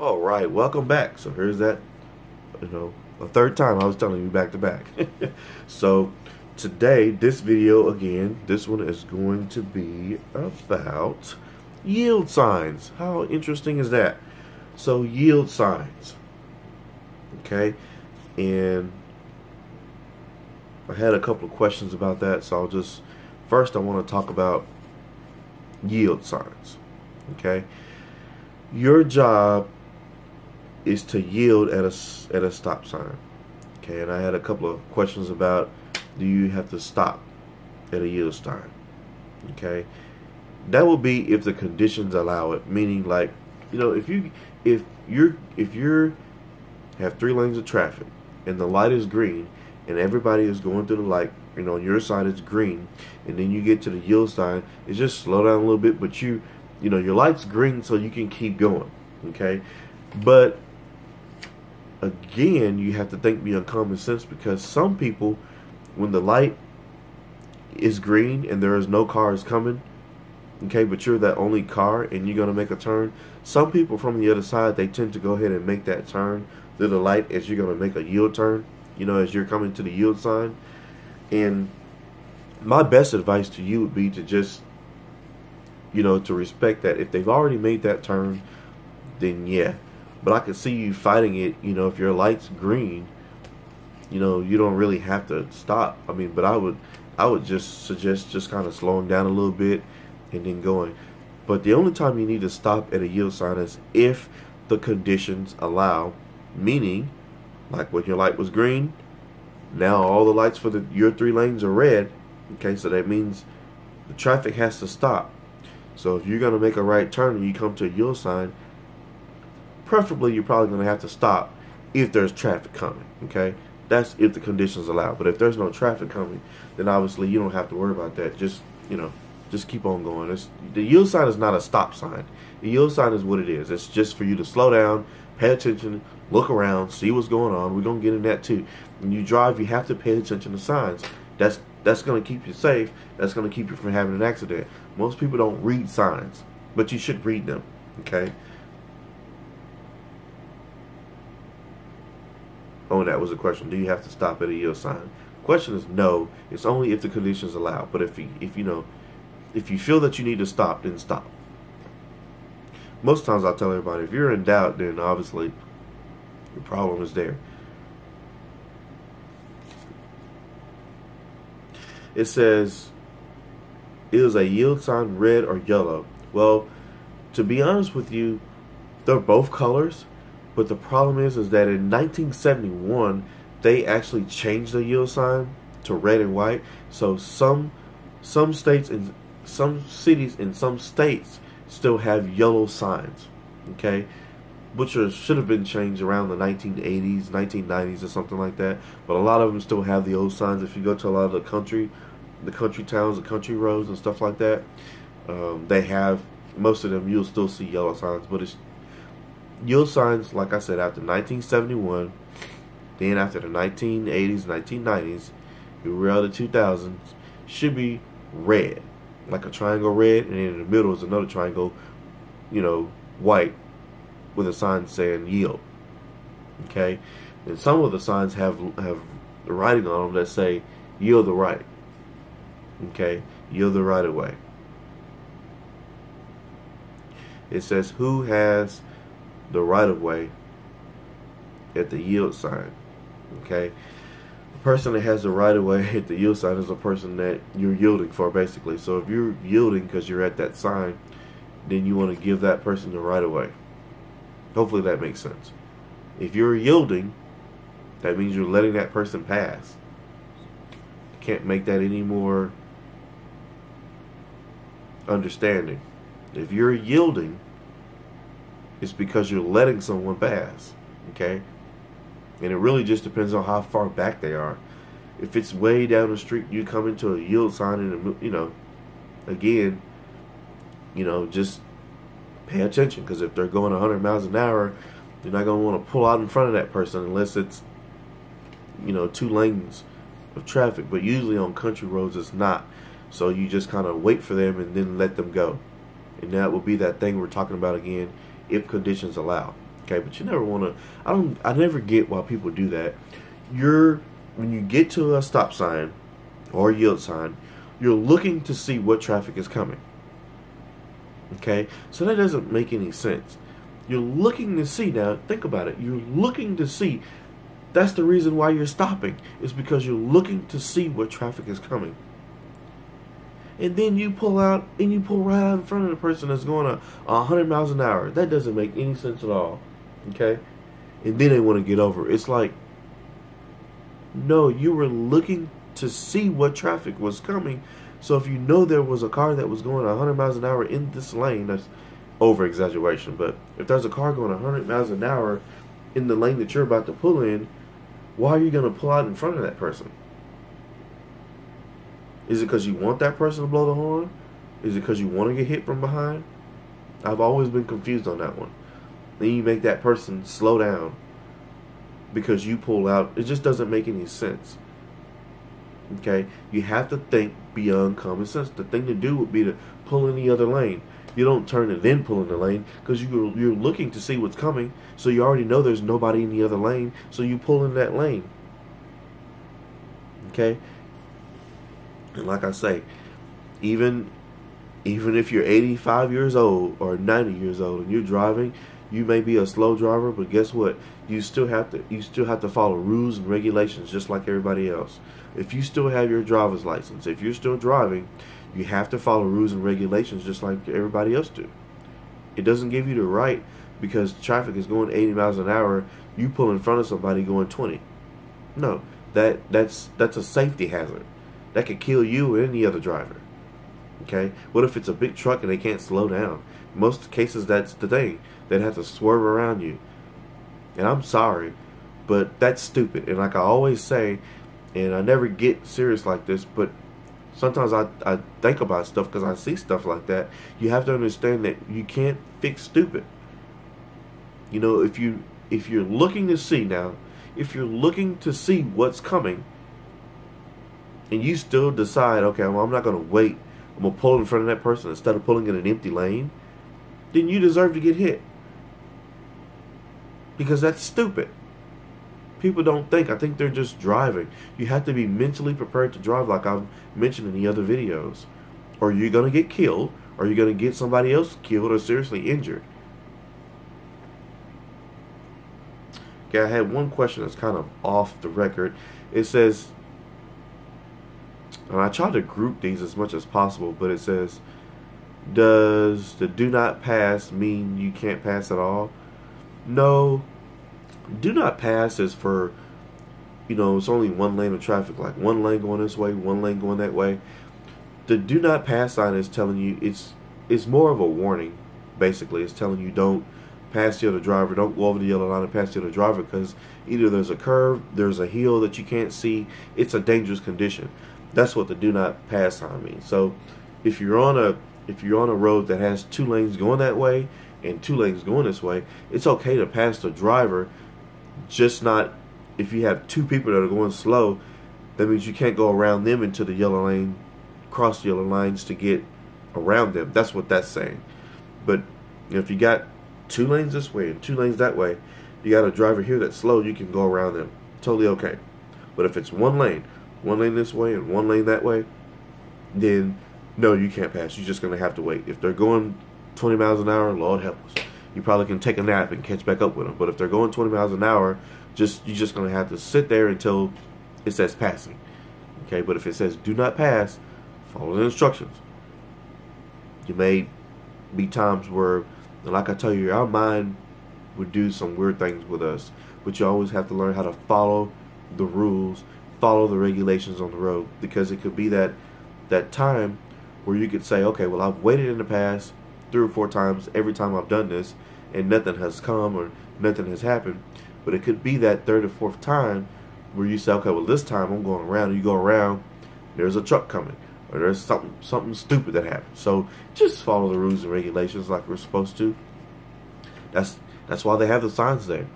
All right, welcome back. So here's that, a third time I was telling you back to back. So today, this video again, this one is going to be about yield signs. How interesting is that? So yield signs, okay, and I had a couple of questions about that. So first I want to talk about yield signs, okay. Your job is to yield at a stop sign. Okay, and I had a couple of questions about, do you have to stop at a yield sign? Okay, that will be if the conditions allow it. Meaning, like, if you're have 3 lanes of traffic and the light is green and everybody is going through the light, on your side it's green, and then you get to the yield sign, it's just slow down a little bit, but your light's green so you can keep going. Okay, but again, you have to think beyond common sense, because some people, when the light is green and there is no cars coming, okay, but you're that only car and you're going to make a turn, some people from the other side, they tend to go ahead and make that turn through the light as you're going to make a yield turn, as you're coming to the yield sign. And my best advice to you would be to just, to respect that. If they've already made that turn, then yeah. But I could see you fighting it, if your light's green, you don't really have to stop. I mean, but I would just suggest just kind of slowing down a little bit and then going. But the only time you need to stop at a yield sign is if the conditions allow, meaning, like when your light was green, now all the lights for your 3 lanes are red. Okay, so that means the traffic has to stop. So if you're going to make a right turn and you come to a yield sign, preferably you're probably going to have to stop if there's traffic coming. Okay, that's if the conditions allow. But if there's no traffic coming, then obviously you don't have to worry about that. Just keep on going. The yield sign is not a stop sign. The yield sign is what it is. It's just for you to slow down, pay attention, look around, see what's going on. We're going to get in that too. When you drive, you have to pay attention to signs. That's going to keep you safe. That's going to keep you from having an accident. Most people don't read signs, but you should read them. Okay. Oh, that was a question. Do you have to stop at a yield sign? The question is no. It's only if the conditions allow. But if you feel that you need to stop, then stop. Most times I'll tell everybody, if you're in doubt, then obviously the problem is there. It says, is a yield sign red or yellow? Well, to be honest with you, they're both colors. But the problem is that in 1971, they actually changed the yield sign to red and white. So some states and some cities in some states still have yellow signs. Okay, which should have been changed around the 1980s, 1990s, or something like that. But a lot of them still have the old signs. If you go to a lot of the country towns, the country roads, and stuff like that, they have, most of them, you'll still see yellow signs. But it's yield signs, like I said, after 1971, then after the 1980s, 1990s, around the 2000s, should be red, like a triangle red, and in the middle is another triangle, white, with a sign saying yield. Okay, and some of the signs have the writing on them that say yield the right. Okay, yield the right of way. It says who has the right of way at the yield sign. Okay, the person that has the right of way at the yield sign is a person that you're yielding for, basically. So if you're yielding because you're at that sign, then you want to give that person the right of way. Hopefully that makes sense. If you're yielding, that means you're letting that person pass. Can't make that any more understanding. If you're yielding, it's because you're letting someone pass. Okay, and it really just depends on how far back they are. If it's way down the street, you come into a yield sign, and again, just pay attention, because if they're going 100 miles an hour, you're not going to want to pull out in front of that person unless it's 2 lanes of traffic. But usually on country roads it's not. So you just kind of wait for them and then let them go. And that will be that thing we're talking about again, if conditions allow. Okay, but you never want to. I never get why people do that. When you get to a stop sign or a yield sign, you're looking to see what traffic is coming. Okay, so that doesn't make any sense. You're looking to see, now think about it. You're looking to see. That's the reason why you're stopping. Is because you're looking to see what traffic is coming. And then you pull out and you pull right out in front of the person that's going 100 miles an hour. That doesn't make any sense at all. Okay? And then they want to get over. It's like, no, you were looking to see what traffic was coming. So if you know there was a car that was going 100 miles an hour in this lane, that's over exaggeration, but if there's a car going 100 miles an hour in the lane that you're about to pull in, why are you going to pull out in front of that person? Is it because you want that person to blow the horn? Is it because you want to get hit from behind? I've always been confused on that one. Then you make that person slow down because you pull out. It just doesn't make any sense. Okay? You have to think beyond common sense. The thing to do would be to pull in the other lane. You don't turn and then pull in the lane because you're looking to see what's coming. So you already know there's nobody in the other lane. So you pull in that lane. Okay? And like I say, even if you're 85 years old or 90 years old and you're driving, you may be a slow driver, but guess what? You still have to follow rules and regulations just like everybody else. If you still have your driver's license, if you're still driving, you have to follow rules and regulations just like everybody else do. It doesn't give you the right because traffic is going 80 miles an hour, you pull in front of somebody going 20. No, that's a safety hazard. That could kill you or any other driver. Okay? What if it's a big truck and they can't slow down? In most cases, that's the thing. They'd have to swerve around you. And I'm sorry, but that's stupid. And like I always say, and I never get serious like this, but sometimes I think about stuff because I see stuff like that. You have to understand that you can't fix stupid. You know, if you're looking to see now, if you're looking to see what's coming, and you still decide, okay, well, I'm not going to wait, I'm going to pull in front of that person instead of pulling in an empty lane, then you deserve to get hit. Because that's stupid. People don't think. I think they're just driving. You have to be mentally prepared to drive like I've mentioned in the other videos. Or you're going to get killed, or you're going to get somebody else killed or seriously injured. Okay, I had one question that's kind of off the record. It says, and I tried to group these as much as possible, but it says, does the do not pass mean you can't pass at all? No. Do not pass is for, it's only one lane of traffic, like one lane going this way, one lane going that way. The do not pass sign is telling you, it's more of a warning, basically. It's telling you don't pass the other driver, don't go over the yellow line and pass the other driver, because either there's a curve, there's a hill that you can't see, it's a dangerous condition. That's what the do not pass sign means. So if you're on a road that has two lanes going that way and two lanes going this way, it's okay to pass the driver, just not if you have two people that are going slow. That means you can't go around them into the yellow lane, cross the yellow lines to get around them. That's what that's saying. But if you got two lanes this way and two lanes that way, you got a driver here that's slow, you can go around them. Totally okay. But if it's one lane this way and one lane that way, then no, you can't pass. You're just going to have to wait. If they're going 20 miles an hour, Lord help us, you probably can take a nap and catch back up with them. But if they're going 20 miles an hour, you're just going to have to sit there until it says passing. Okay, but if it says do not pass, follow the instructions. You may be times where, like I tell you, our mind would do some weird things with us, but you always have to learn how to follow the rules, follow the regulations on the road, because it could be that time where you could say, okay, well, I've waited in the past 3 or 4 times every time I've done this, and nothing has come or nothing has happened. But it could be that 3rd or 4th time where you say, okay, well, this time I'm going around. And you go around, there's a truck coming, or there's something stupid that happens. So just follow the rules and regulations like we're supposed to. That's why they have the signs there.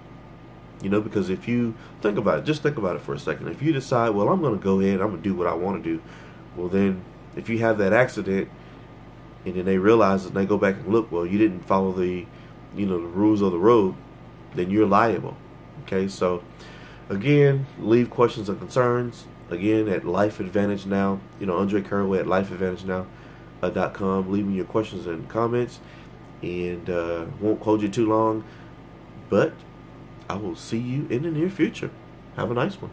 Because if you think about it, just think about it for a second. If you decide, well, I'm going to go ahead, I'm going to do what I want to do, well, then if you have that accident and then they realize it and they go back and look, well, you didn't follow the rules of the road, then you're liable. Okay, so again, leave questions and concerns again at Life Advantage Now. Andre Caraway at lifeadvantagenow.com. Leave me your questions and comments, and won't hold you too long. But I will see you in the near future. Have a nice one.